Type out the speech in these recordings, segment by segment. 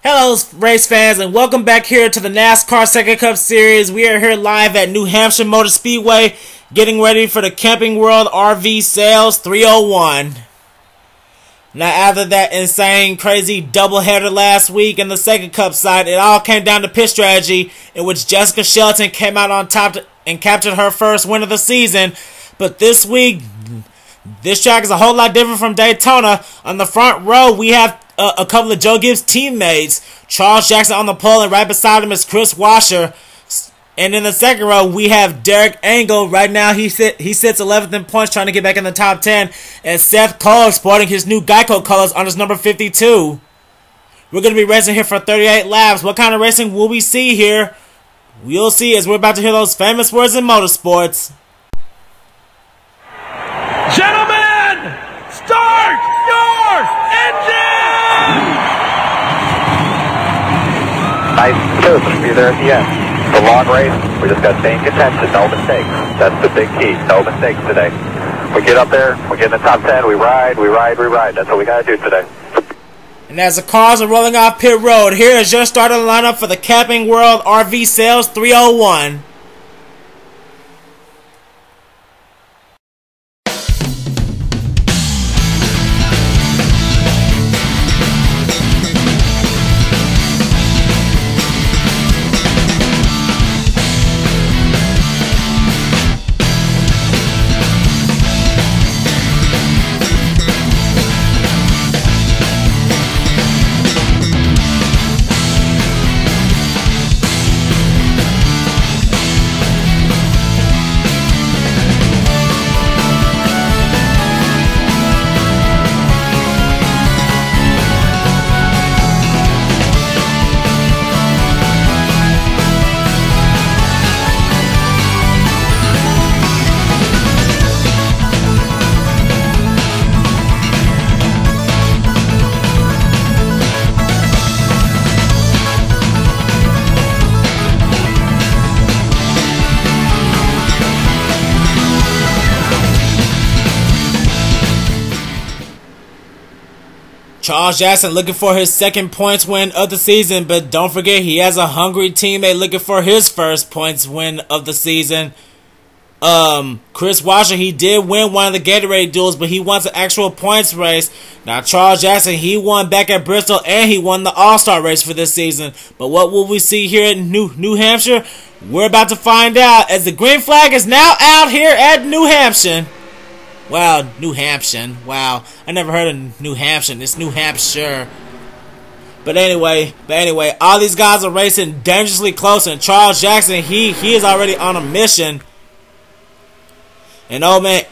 Hello, race fans, and welcome back here to the NASCAR SEGA Cup Series. We are here live at New Hampshire Motor Speedway, getting ready for the Camping World RV Sales 301. Now, after that insane, crazy doubleheader last week in the SEGA Cup side, it all came down to pit strategy, in which Jessica Shelton came out on top and captured her first win of the season. But this week, this track is a whole lot different from Daytona. On the front row, we have a couple of Joe Gibbs teammates. Charles Jackson on the pole, and right beside him is Kris Wascher. And in the second row, we have Derek Engel. Right now, he sits 11th in points, trying to get back in the top 10. And Seth Cole sporting his new Geico colors on his number 52. We're going to be racing here for 38 laps. What kind of racing will we see here? We'll see as we're about to hear those famous words in motorsports. Gentlemen, start your engine! Nice citizen, be there at the end. It's a long race. We just got to stay in contention. No mistakes. That's the big key. No mistakes today. We get up there, we get in the top 10, we ride. That's what we got to do today. And as the cars are rolling off pit road, here is your starting lineup for the Camping World RV Sales 301. Charles Jackson looking for his second points win of the season, but don't forget he has a hungry teammate looking for his first points win of the season. Kris Wascher, he did win one of the Gatorade duels, but he wants an actual points race. Now Charles Jackson, he won back at Bristol and he won the All-Star race for this season. But what will we see here in New Hampshire? We're about to find out, as the green flag is now out here at New Hampshire. Wow, New Hampshire. Wow, I never heard of New Hampshire. It's New Hampshire. But anyway, all these guys are racing dangerously close, and Charles Jackson, he is already on a mission. And oh man,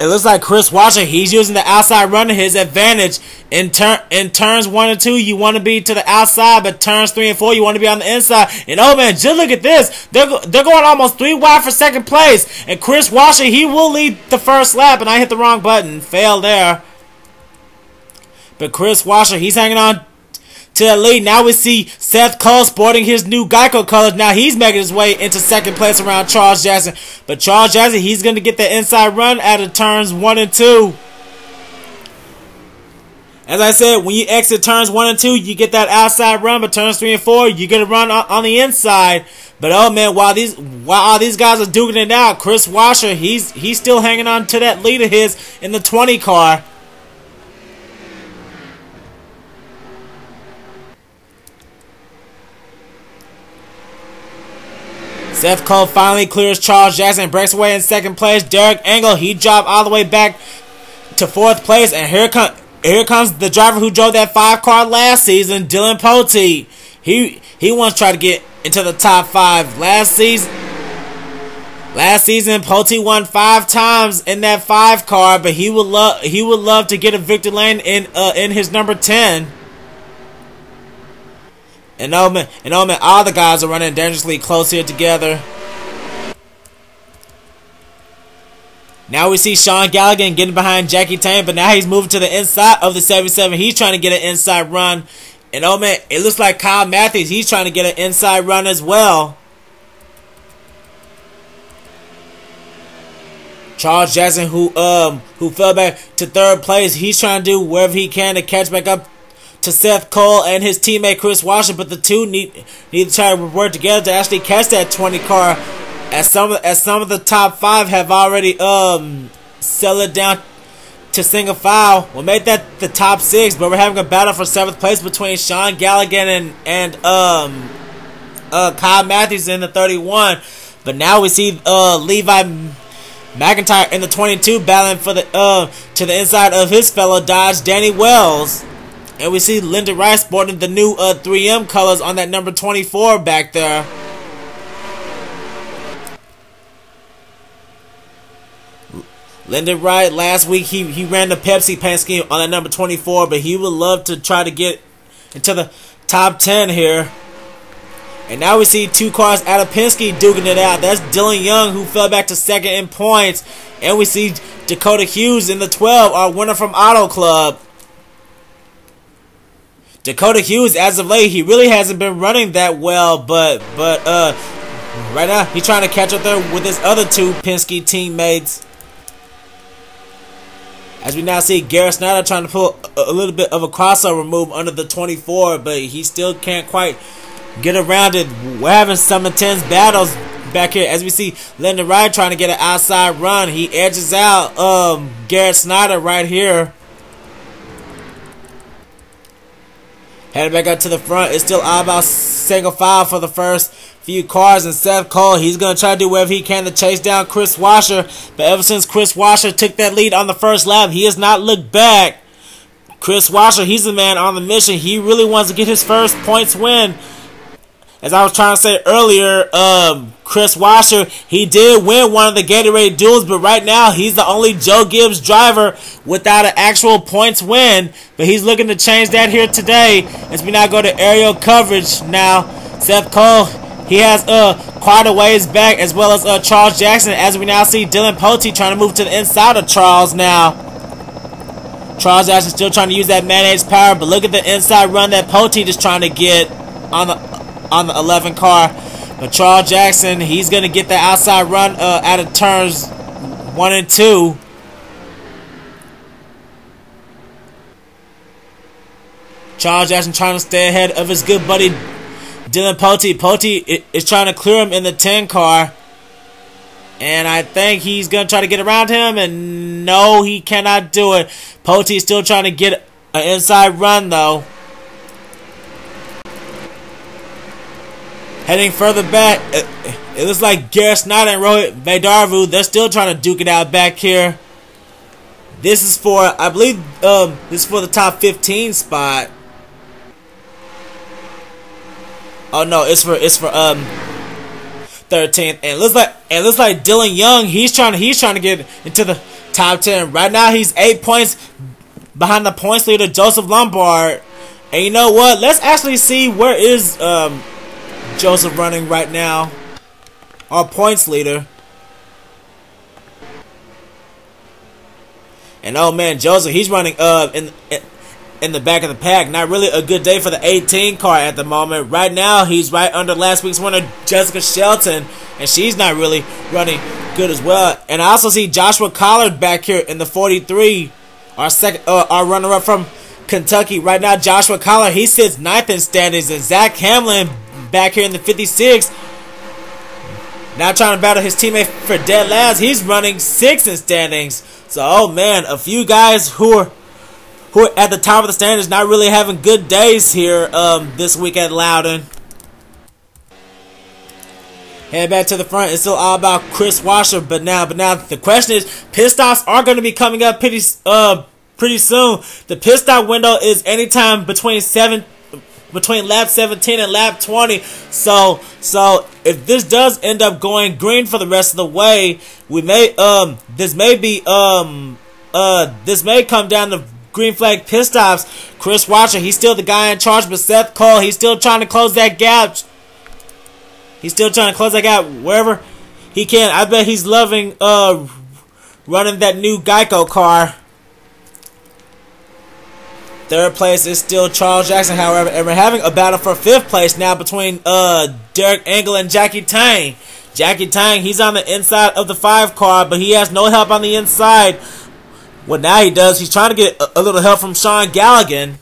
it looks like Kris Wascher, he's using the outside run to his advantage. In turns 1 and 2, you want to be to the outside, but turns 3 and 4, you want to be on the inside. And oh man, just look at this. They're going almost 3 wide for second place. And Kris Wascher, he will lead the first lap, and I hit the wrong button. Fail there. But Kris Wascher, he's hanging on to the lead. Now we see Seth Cole sporting his new Geico colors. Now he's making his way into second place around Charles Jackson. But Charles Jackson, he's going to get the inside run out of turns 1 and 2. As I said, when you exit turns 1 and 2, you get that outside run. But turns 3 and 4, you get a run on the inside. But oh man, while all these guys are duking it out, Kris Wascher, he's still hanging on to that lead of his in the 20 car. Seth Cole finally clears Charles Jackson and breaks away in second place. Derek Engel, he dropped all the way back to 4th place. And here comes the driver who drove that 5 car last season, Dillon Poteet. He wants to try to get into the top 5. Last season, Poteet won 5 times in that 5 car, but he would love to get a victory lane in his number 10. And oh man, all the guys are running dangerously close here together. Now we see Sean Galligan getting behind Jackie Tane, but now he's moving to the inside of the 77. He's trying to get an inside run. And oh man, it looks like Kyle Mathews, he's trying to get an inside run as well. Charles Jackson, who fell back to 3rd place, he's trying to do whatever he can to catch back up to Seth Cole and his teammate Kris Wascher, but the two need to try to work together to actually catch that 20 car. As some of the top 5 have already settled it down to single file. We'll make that the top 6, but we're having a battle for 7th place between Sean Galligan and Kyle Mathews in the 31. But now we see Levi McIntire in the 22 battling for the to the inside of his fellow Dodge Danny Wells. And we see Linda Rice sporting the new 3M colors on that number 24 back there. Lyndon Wright, last week he ran the Pepsi paint scheme on that number 24, but he would love to try to get into the top 10 here. And now we see 2 cars out of Penske duking it out. That's Dillon Young, who fell back to 2nd in points. And we see Dakota Hughes in the 12, our winner from Auto Club. Dakota Hughes, as of late, he really hasn't been running that well, but right now he's trying to catch up there with his other 2 Penske teammates. As we now see Garrett Snyder trying to pull a little bit of a crossover move under the 24, but he still can't quite get around it. We're having some intense battles back here as we see Lyndon Wright trying to get an outside run. He edges out Garrett Snyder right here. Heading back up to the front, it's still all about single file for the first few cars, and Seth Cole, he's going to try to do whatever he can to chase down Kris Wascher, but ever since Kris Wascher took that lead on the first lap, he has not looked back. Kris Wascher, he's the man on the mission. He really wants to get his first points win. As I was trying to say earlier, Kris Wascher, he did win one of the Gatorade duels, but right now he's the only Joe Gibbs driver without an actual points win. But he's looking to change that here today. As we now go to aerial coverage now, Seth Cole, he has quite a ways back, as well as Charles Jackson, as we now see Dillon Poteet trying to move to the inside of Charles now. Charles Jackson still trying to use that mayonnaise power, but look at the inside run that Poteet is trying to get on the 11 car. But Charles Jackson, he's going to get the outside run out of turns 1 and 2. Charles Jackson trying to stay ahead of his good buddy Dillon Poteet. Poteet is trying to clear him in the 10 car. And I think he's going to try to get around him. And no, he cannot do it. Poteet still trying to get an inside run though. Heading further back, it looks like Garrett Snyder and Rohit Vadarevu, they're still trying to duke it out back here. This is for, I believe, this is for the top 15 spot. Oh no, it's for 13th. And it looks like Dillon Young, he's trying to get into the top 10. Right now he's 8 points behind the points leader Joseph Lombard. And you know what? Let's actually see where is Joseph running right now, our points leader. And oh man, Joseph, he's running in the back of the pack. Not really a good day for the 18 car at the moment. Right now, he's right under last week's winner, Jessica Shelton, and she's not really running good as well. And I also see Joshua Collard back here in the 43, our runner-up from Kentucky. Right now, Joshua Collard, he sits 9th in standings, and Zach Hamlin back here in the 56, now trying to battle his teammate for dead last. He's running 6th in standings. So, oh man, a few guys who are at the top of the standings not really having good days here this week at Loudon. Head back to the front. It's still all about Kris Wascher, but now the question is, pit stops are going to be coming up pretty soon. The pit stop window is anytime between lap 17 and lap 20. So if this does end up going green for the rest of the way, we may this may come down to green flag pit stops. Kris Wascher, he's still the guy in charge, but Seth Cole, he's still trying to close that gap. He's still trying to close that gap wherever he can. I bet he's loving running that new Geico car. Third place is still Charles Jackson, however, and we're having a battle for 5th place now between Derek Engel and Jackie Tang. Jackie Tang, he's on the inside of the 5 car, but he has no help on the inside. Well, now he does. He's trying to get a little help from Sean Galligan.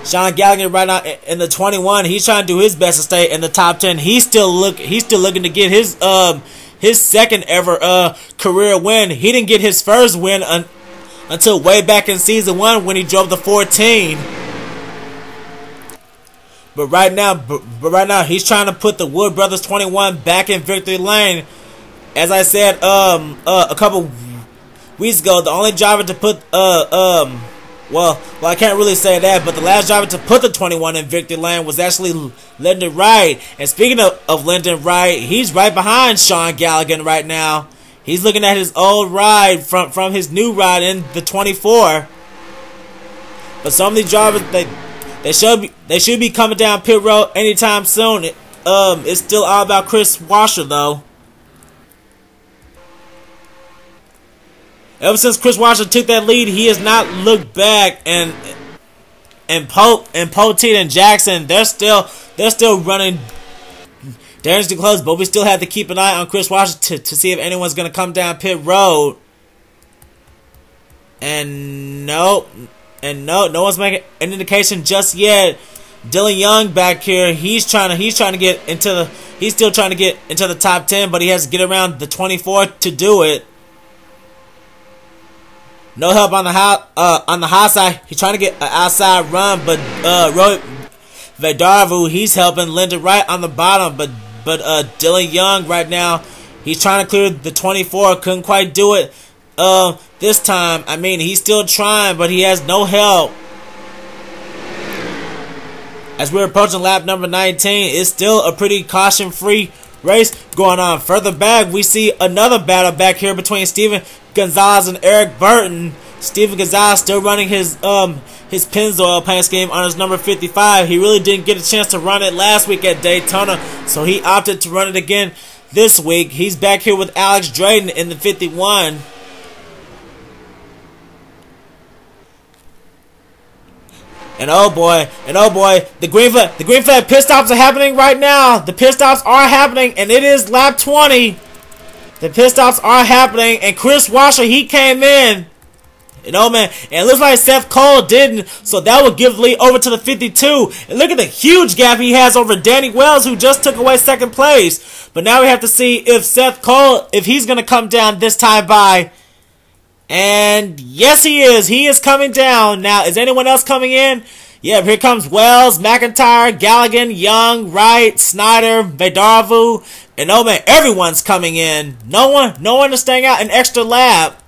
Sean Gallagher right now in the 21. He's trying to do his best to stay in the top 10. He's still looking to get his second ever career win. He didn't get his first win until way back in season 1 when he drove the 14. But right now he's trying to put the Wood Brothers 21 back in victory lane. As I said a couple weeks ago, the only driver to put well, I can't really say that, but the last driver to put the 21 in victory lane was actually Lyndon Wright. And speaking of Lyndon Wright, he's right behind Sean Gallagher right now. He's looking at his old ride from his new ride in the 24. But some of these drivers, they should be coming down pit road anytime soon. It's still all about Kris Wascher though. Ever since Kris Wascher took that lead, he has not looked back. And Poteet and Jackson, they're still running dangerously close, but we still have to keep an eye on Kris Wascher to see if anyone's gonna come down pit road. And no one's making an indication just yet. Dillon Young back here, he's still trying to get into the top 10, but he has to get around the 24 to do it. No help on the high side. He's trying to get an outside run, but Rohit Vadarevu, he's helping Lyndon Wright on the bottom, but Dillon Young right now, he's trying to clear the 24. Couldn't quite do it this time. I mean, he's still trying, but he has no help. As we're approaching lap number 19, it's still a pretty caution-free race going on. Further back, we see another battle back here between Steven Gonzalez and Eric Burton. Steven Gonzalez still running his Pennzoil paint scheme on his number 55. He really didn't get a chance to run it last week at Daytona, so he opted to run it again this week. He's back here with Alex Drayton in the 51. And oh boy, the green flag pit stops are happening right now. The pit stops are happening, and it is lap 20. The pit stops are happening, and Kris Wascher, he came in. And oh man, and it looks like Seth Cole didn't, so that would give the lead over to the 52. And look at the huge gap he has over Danny Wells, who just took away second place. But now we have to see if Seth Cole, if he's going to come down this time by. And yes, he is. He is coming down. Now, is anyone else coming in? Yeah, here comes Wells, McIntire, Gallagher, Young, Wright, Snyder, Vadarevu, and oh man, everyone's coming in. No one is staying out an extra lap.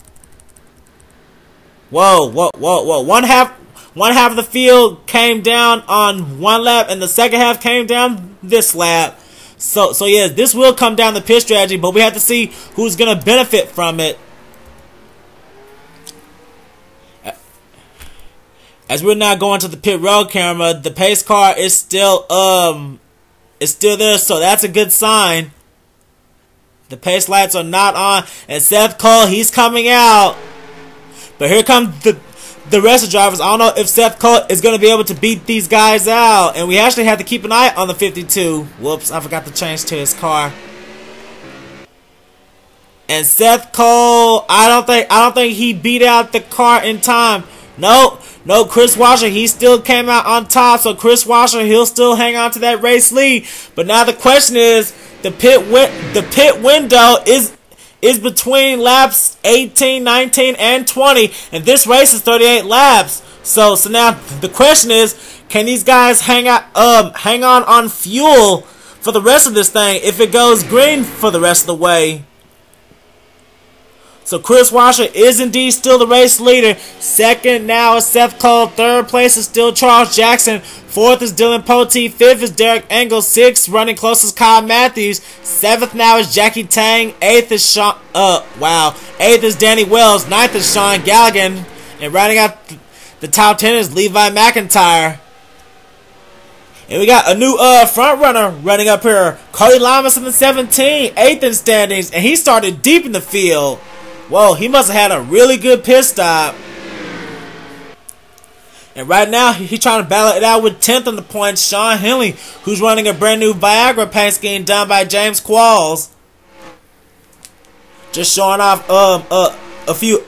Whoa. One half of the field came down on one lap, and the second half came down this lap. So yeah, this will come down the pit strategy, but we have to see who's gonna benefit from it. As we're now going to the pit road camera, the pace car is still there, so that's a good sign. The pace lights are not on, and Seth Cole, he's coming out. But here comes the rest of the drivers. I don't know if Seth Cole is going to be able to beat these guys out, and we actually have to keep an eye on the 52. Whoops, I forgot to change to his car. And Seth Cole, I don't think he beat out the car in time. No, Kris Wascher, he still came out on top, so Kris Wascher, he'll still hang on to that race lead. But now the question is, the pit window is between laps 18, 19, and 20, and this race is 38 laps. So now the question is, can these guys hang on fuel for the rest of this thing if it goes green for the rest of the way? So Kris Wascher is indeed still the race leader. Second now is Seth Cole. Third place is still Charles Jackson. Fourth is Dillon Poteet. Fifth is Derek Engel. Sixth, running closest, Kyle Mathews. Seventh now is Jackie Tang. Eighth is Eighth is Danny Wells. Ninth is Sean Gallagher. And rounding out the top 10 is Levi McIntire. And we got a new front runner running up here. Cody Llamas in the 17. Eighth in standings. And he started deep in the field. Whoa, he must have had a really good pit stop. And right now, he's trying to battle it out with 10th on the points, Shawn Henley, who's running a brand new Viagra paint scheme done by James Qualls. Just showing off a few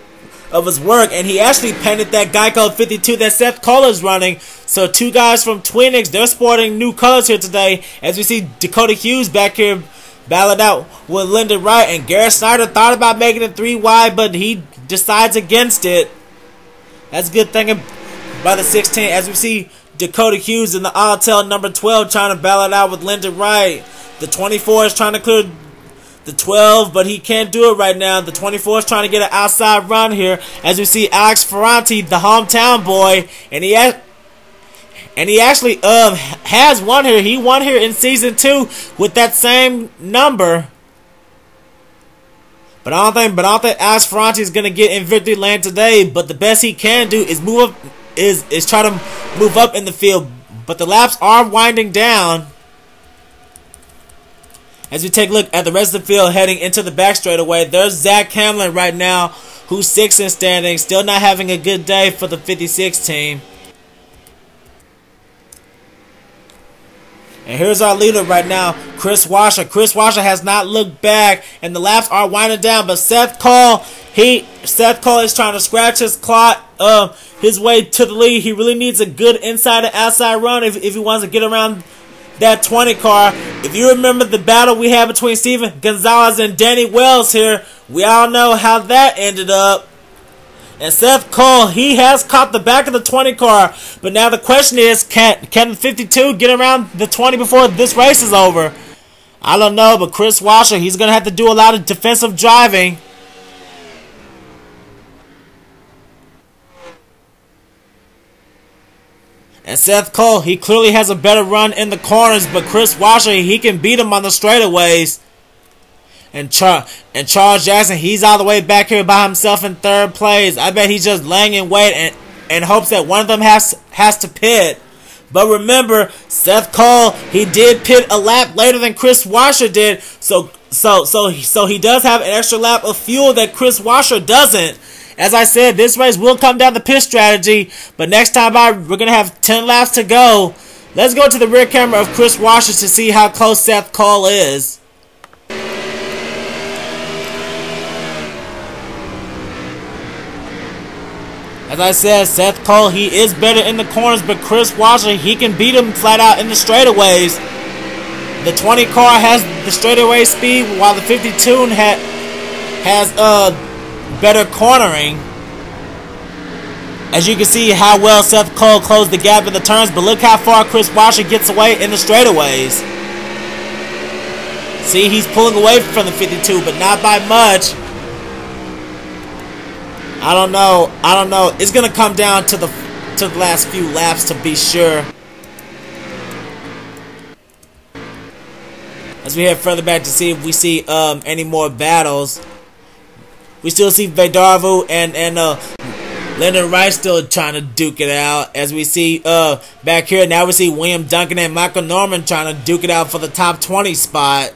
of his work, and he actually painted that Geico 52 that Seth Cole is running. So 2 guys from Twinix, they're sporting new colors here today, as we see Dakota Hughes back here battled out with Lyndon Wright, and Garrett Snyder thought about making it 3 wide, but he decides against it. That's a good thing by the 16, as we see Dakota Hughes in the Altel number 12 trying to battle it out with Lyndon Wright. The 24 is trying to clear the 12, but he can't do it right now. The 24 is trying to get an outside run here, as we see Alex Ferranti, the hometown boy, and he actually has won here. He won here in season 2 with that same number. But I don't think Alex Ferranti is gonna get in victory lane today. But the best he can do is move up, is try to move up in the field. But the laps are winding down. As we take a look at the rest of the field heading into the back straightaway, there's Zach Hamlin right now, who's 6th in standing, still not having a good day for the 56 team. And here's our leader right now, Kris Wascher. Kris Wascher has not looked back, and the laps are winding down. But Seth Cole is trying to scratch his way to the lead. He really needs a good inside and outside run if he wants to get around that 20 car. If you remember the battle we had between Steven Gonzalez and Danny Wells here, we all know how that ended up. And Seth Cole, he has caught the back of the 20 car. But now the question is, can the 52 get around the 20 before this race is over? I don't know, but Kris Wascher, he's going to have to do a lot of defensive driving. And Seth Cole, he clearly has a better run in the corners, but Kris Wascher, he can beat him on the straightaways. And Charles Jackson, he's all the way back here by himself in 3rd place. I bet he's just laying in wait and hopes that one of them has to pit. But remember, Seth Cole, he did pit a lap later than Kris Wascher did, so he does have an extra lap of fuel that Kris Wascher doesn't. As I said, this race will come down to pit strategy, but next time out, we're going to have 10 laps to go. Let's go to the rear camera of Kris Wascher to see how close Seth Cole is. As I said, Seth Cole, he is better in the corners, but Kris Wascher, he can beat him flat out in the straightaways. The 20 car has the straightaway speed, while the 52 has better cornering. As you can see how well Seth Cole closed the gap in the turns, but look how far Kris Wascher gets away in the straightaways. See, he's pulling away from the 52, but not by much. I don't know. It's gonna come down to the last few laps to be sure. As we head further back to see if we see any more battles. We still see Vadarevu and Lyndon Wright still trying to duke it out. As we see back here, now we see William Duncan and Michael Norman trying to duke it out for the top 20 spot.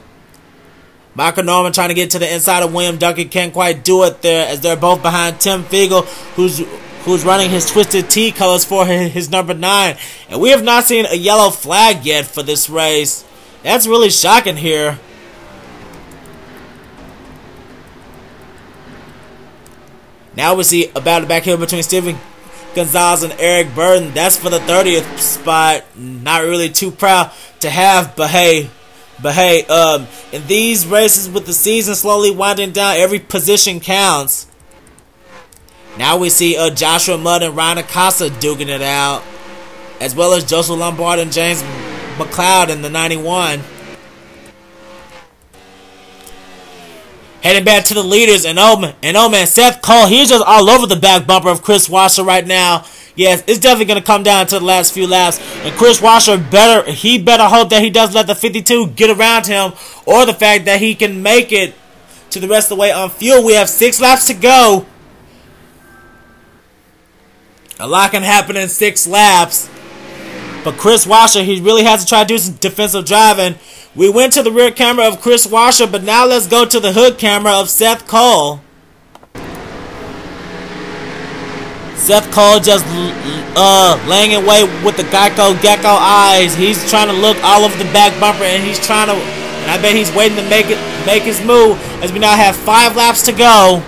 Michael Norman trying to get to the inside of William Duncan, can't quite do it there, as they're both behind Tim Fiegel, who's running his Twisted Tea colors for his number 9. And we have not seen a yellow flag yet for this race. That's really shocking here. Now we see a battle back here between Steven Gonzalez and Eric Burden. That's for the 30th spot. Not really too proud to have, but hey, in these races with the season slowly winding down, every position counts. Now we see Joshua Mudd and Ryan Acosta duking it out, as well as Joseph Lombard and James McLeod in the 91. Heading back to the leaders, and oh man, Seth Cole, he's just all over the back bumper of Kris Wascher right now. Yes, it's definitely going to come down to the last few laps. And Kris Wascher better hope that he doesn't let the 52 get around him, or the fact that he can make it to the rest of the way on fuel. We have 6 laps to go. A lot can happen in 6 laps. But Kris Wascher, he really has to try to do some defensive driving. We went to the rear camera of Kris Wascher, but now let's go to the hood camera of Seth Cole. Seth Cole just laying in wait with the gecko eyes. He's trying to look all over the back bumper, and he's trying to, and I bet he's waiting to make his move, as we now have 5 laps to go.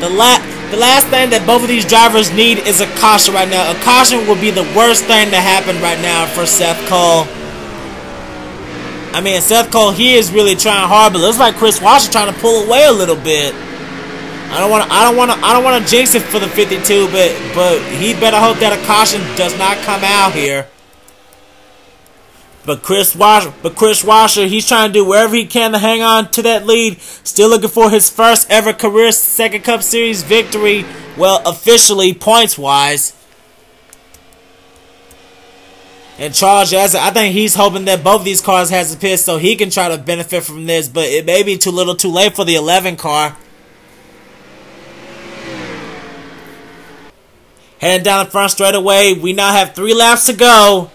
The last thing that both of these drivers need is a caution right now. A caution would be the worst thing to happen right now for Seth Cole. I mean, Seth Cole, he is really trying hard, but it looks like Kris Wascher trying to pull away a little bit. I don't want to jinx it for the 52, but he better hope that a caution does not come out here. But Kris Wascher, he's trying to do wherever he can to hang on to that lead. Still looking for his first ever career Second Cup Series victory. Well, officially, points-wise. And Charles Jessica, I think he's hoping that both of these cars has a pit so he can try to benefit from this. But it may be too little too late for the 11 car. Heading down the front straightaway. We now have 3 laps to go.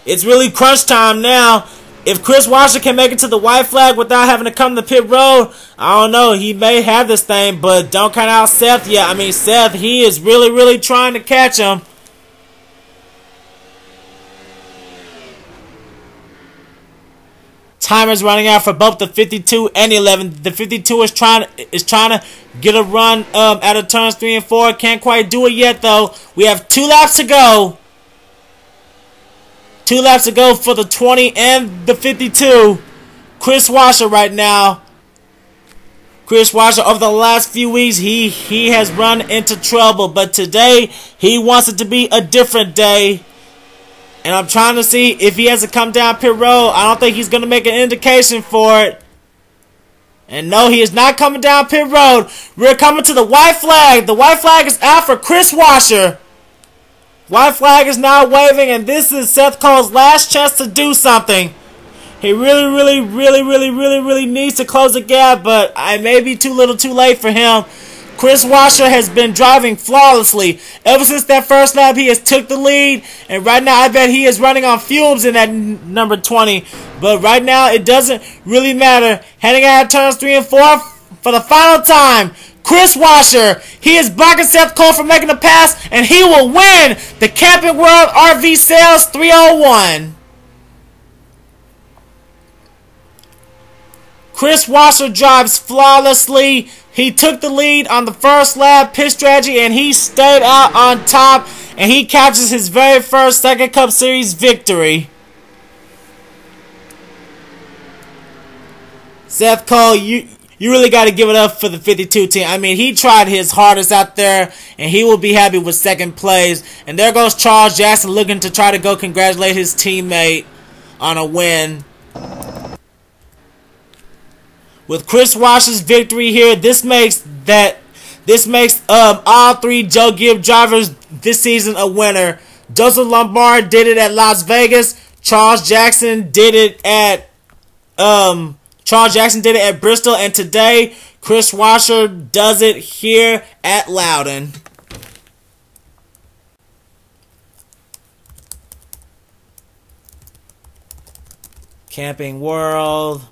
It's really crunch time now. If Kris Wascher can make it to the white flag without having to come to pit road, I don't know. He may have this thing, but don't count out Seth yet. I mean, Seth, he is really trying to catch him. Timer's running out for both the 52 and the 11. The 52 is trying to get a run out of turns 3 and 4. Can't quite do it yet, though. We have 2 laps to go. 2 laps to go for the 20 and the 52. Kris Wascher right now. Kris Wascher, over the last few weeks, he has run into trouble. But today, he wants it to be a different day. And I'm trying to see if he has to come down pit road. I don't think he's going to make an indication for it. And no, he is not coming down pit road. We're coming to the white flag. The white flag is out for Kris Wascher. White flag is now waving, and this is Seth Cole's last chance to do something. He really needs to close the gap, but I may be too little too late for him. Kris Wascher has been driving flawlessly. Ever since that first lap, he has took the lead, and right now I bet he is running on fumes in that number 20. But right now, it doesn't really matter. Heading out of turns 3 and 4 for the final time. Kris Wascher, he is blocking Seth Cole from making the pass, and he will win the Camping World RV Sales 301. Kris Wascher drives flawlessly. He took the lead on the first lap pit strategy, and he stayed out on top, and he captures his very first Second Cup Series victory. Seth Cole, you really got to give it up for the 52 team. I mean, he tried his hardest out there, and he will be happy with second place. And there goes Charles Jackson looking to try to go congratulate his teammate on a win. With Kris Wascher's victory here, this makes all 3 Joe Gibbs drivers this season a winner. Joseph Lombard did it at Las Vegas. Charles Jackson did it at Bristol, and today Kris Wascher does it here at Loudon. Camping World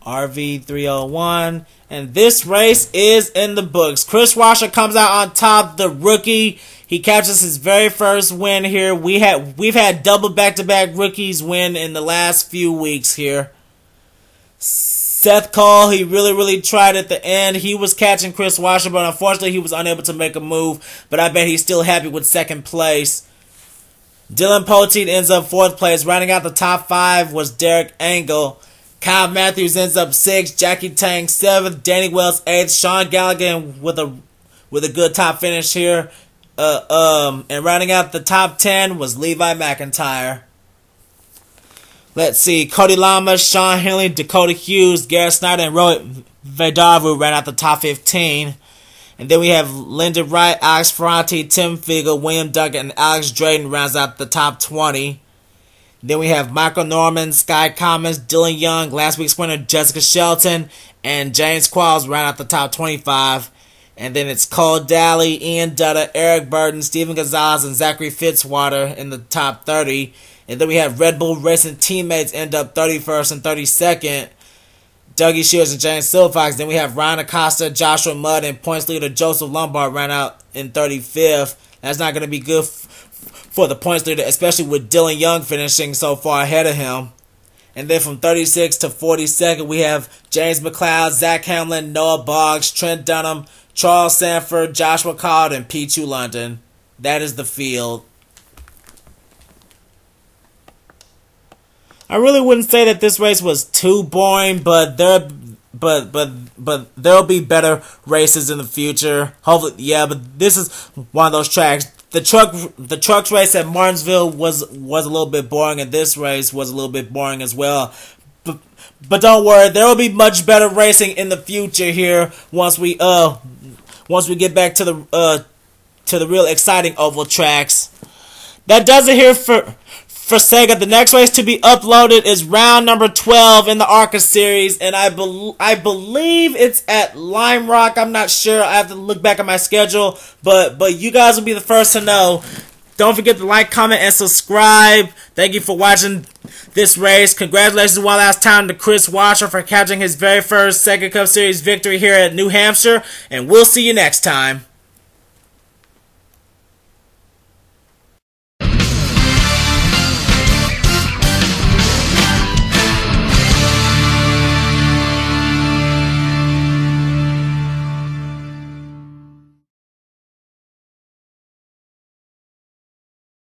RV 301, and this race is in the books. Kris Wascher comes out on top, the rookie. He captures his very first win here. We've had double back-to-back rookies win in the last few weeks here. Seth Cole, he really tried at the end. He was catching Kris Wascher, but unfortunately he was unable to make a move. But I bet he's still happy with second place. Dillon Poteet ends up 4th place. Rounding out the top 5 was Derek Engel. Kyle Mathews ends up 6th. Jackie Tang 7th. Danny Wells 8th. Sean Gallagher with a good top finish here. And rounding out the top 10 was Levi McIntire. Let's see. Cody Llamas, Shawn Henley, Dakota Hughes, Garrett Snyder, and Rohit Vadarevu ran out the top 15. And then we have Linda Wright, Alex Ferranti, Tim Fiegel, William Duncan, and Alex Drayton rounds out the top 20. Then we have Michael Norman, Sky Commons, Dillon Young, last week's winner Jessica Shelton, and James Qualls round out the top 25. And then it's Cole Daly, Ian Dutta, Eric Burton, Steven Gonzalez, and Zachary Fitzwater in the top 30. And then we have Red Bull Racing teammates end up 31st and 32nd. Dougie Shears and James Silverfox. Then we have Ryan Acosta, Joshua Mudd, and points leader Joseph Lombard ran out in 35th. That's not going to be good for the points leader, especially with Dillon Young finishing so far ahead of him. And then from 36th to 42nd, we have James McLeod, Zach Hamlin, Noah Boggs, Trent Dunham, Charles Sandfer, Joshua Codd, and Pichu London. That is the field. I really wouldn't say that this race was too boring, but there'll be better races in the future. Hopefully, yeah. But this is one of those tracks. The trucks race at Martinsville was a little bit boring, and this race was a little bit boring as well. But don't worry, there will be much better racing in the future here once we get back to the real exciting oval tracks. That does it here for Sega. The next race to be uploaded is round number 12 in the ARCA series, and I believe it's at Lime Rock. I'm not sure. I have to look back at my schedule, but you guys will be the first to know. Don't forget to like, comment, and subscribe. Thank you for watching this race. Congratulations one last time to Kris Wascher for catching his very first Sega Cup Series victory here at New Hampshire, and we'll see you next time.